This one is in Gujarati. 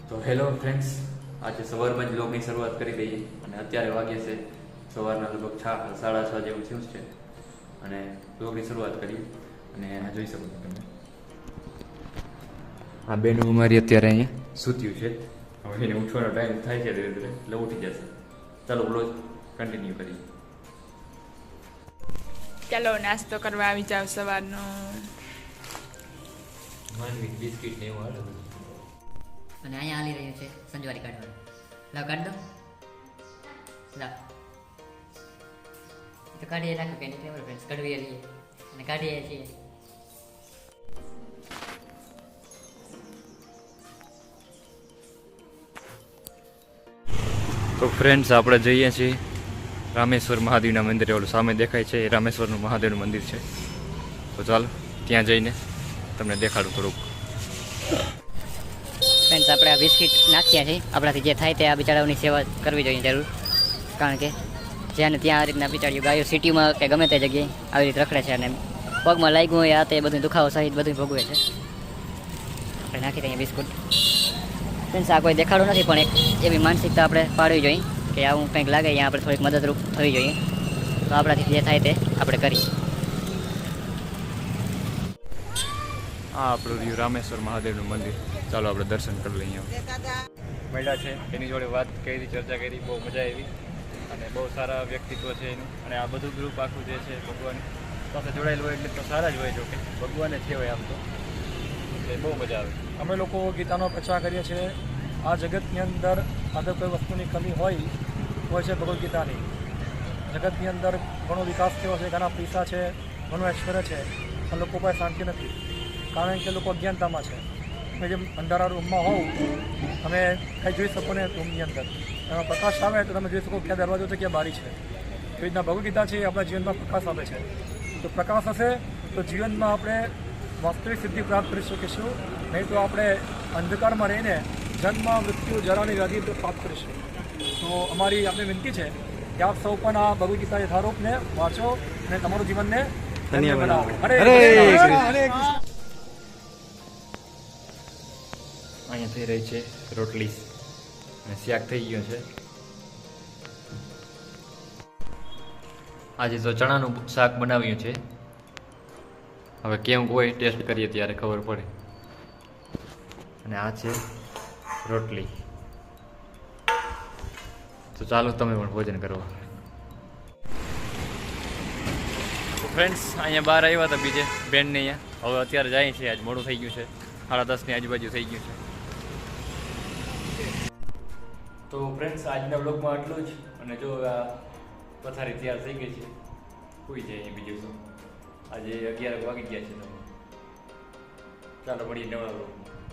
તો હેલો ફ્રેન્ડ્સ, આજે સવારમાં જ બ્લોગની શરૂઆત કરી દઈએ અને અત્યારે વાગે છે સવારના લગભગ 6:30 જેવું થયું છે અને બ્લોગની શરૂઆત કરી અને આ જોઈ શકો છો તમે. આ બેનું અમારી અત્યારે અહીંયા સૂત્યું છે. હવે એને ઉઠવાનો ટાઈમ થાય છે ધીરે ધીરે એટલે ઉઠી જશે. ચાલો બ્લોગ કન્ટિન્યુ કરીએ. ચાલો નાસ્તો કરવા આવી જાવ સવારનો. માનવી બિસ્કિટ ને એવું હાલે બધું. અને અહીંયા હાલી રહ્યું છે સંજવારી કાઢવાનું. લાવ કાઢ દો. લાવ તો કાઢીએ નાખો કે નહીં ફ્રેન્ડ્સ, કડવી લઈએ અને કાઢીએ છીએ. તો ફ્રેન્ડ્સ, આપણે જઈએ છીએ રામેશ્વર મહાદેવના મંદિરે. ઓલું સામે દેખાય છે એ રામેશ્વરનું મહાદેવનું મંદિર છે. તો ચાલો ત્યાં જઈને તમને દેખાડું થોડુંક. ફ્રેન્ડ્સ, આપણે આ બિસ્કિટ નાખ્યા છે. આપણાથી જે થાય તે આ બિચારાઓની સેવા કરવી જોઈએ જરૂર, કારણ કે જ્યાં ને ત્યાં આ રીતના બિચારીઓ ગાયો સિટીમાં કે ગમે તે જગ્યાએ આવી રીતે રખડે છે અને પગમાં લાગ્યું હોય આ તે બધું દુખાવો સહિત બધું ભોગવે છે. આપણે નાખી દઈએ બિસ્કુટ. ફ્રેન્ડ્સ, આ કોઈ દેખાડું નથી, પણ એક એવી માનસિકતા આપણે પાડવી જોઈએ કે આવું કંઈક લાગે અહીંયા આપણે થોડીક મદદરૂપ થવી જોઈએ. તો આપણાથી જે થાય તે આપણે કરીએ. આ આપણું રહ્યું રામેશ્વર મહાદેવનું મંદિર. ચાલો આપણે દર્શન કરી લઈએ. મળ્યા છે એની જોડે વાત કરી, ચર્ચા કરી, બહુ મજા આવી અને બહુ સારા વ્યક્તિત્વ છે એનું. અને આ બધું ગ્રુપ આખું જે છે ભગવાન સાથે જોડાયેલું હોય એટલે તો સારા જ હોય. જો કે ભગવાને છે હોય આમ તો, એટલે બહુ મજા આવે. અમે લોકો ગીતાનો પ્રચાર કરીએ છીએ. આ જગતની અંદર અગર કોઈ વસ્તુની કમી હોય છે ભગવદ્ ગીતાની. જગતની અંદર ઘણો વિકાસ થયો છે, ઘણા પૈસા છે, ઘણું ઐશ્વર્ય છે, પણ લોકો પાસે શાંતિ નથી, કારણ કે લોકો અજ્ઞાનતામાં છે. તમે જેમ અંધારા રૂમમાં હોવ, તમે કંઈ જોઈ શકો ને રૂમની અંદર એમાં પ્રકાશ આવે તો તમે જોઈ શકો ક્યાં દરવાજો છે, ક્યાં બારી છે. એવી રીતના ભગવદ્ ગીતા છે એ આપણા જીવનમાં પ્રકાશ આપે છે. તો પ્રકાશ હશે તો જીવનમાં આપણે વાસ્તવિક સિદ્ધિ પ્રાપ્ત કરી શકીશું, નહીં તો આપણે અંધકારમાં રહીને જન્મ, મૃત્યુ, જરાની વ્યાધિ પ્રાપ્ત કરીશું. તો અમારી આપણે વિનંતી છે કે આપ સૌ પણ આ ભગવદ્ ગીતા યથારૂપને વાંચો અને તમારું જીવનને ધન્ય બનાવો. અહીંયા થઈ રહી છે રોટલી અને શાક થઈ ગયું છે. આજે તો ચણાનું શાક બનાવ્યું છે. હવે કેવું હોય ટેસ્ટ કરીએ ત્યારે ખબર પડે. અને આ છે રોટલી. તો ચાલો તમે પણ ભોજન કરવા. તો ફ્રેન્ડ્સ, અહીંયા બહાર આવ્યા હતા બીજે બેનને અહીંયા. હવે અત્યારે જાય છે. આજ મોડું થઈ ગયું છે, 10:30 ની આજુબાજુ થઈ ગયું છે. તો ફ્રેન્ડ્સ, આજના બ્લોગમાં આટલું જ. અને જો આ પથારી તૈયાર થઈ ગઈ છે, કોઈ જાય અહીં બીજું તો. આજે 11 વાગી ગયા છે. ચાલો મળીએ નવા બ્લોગમાં.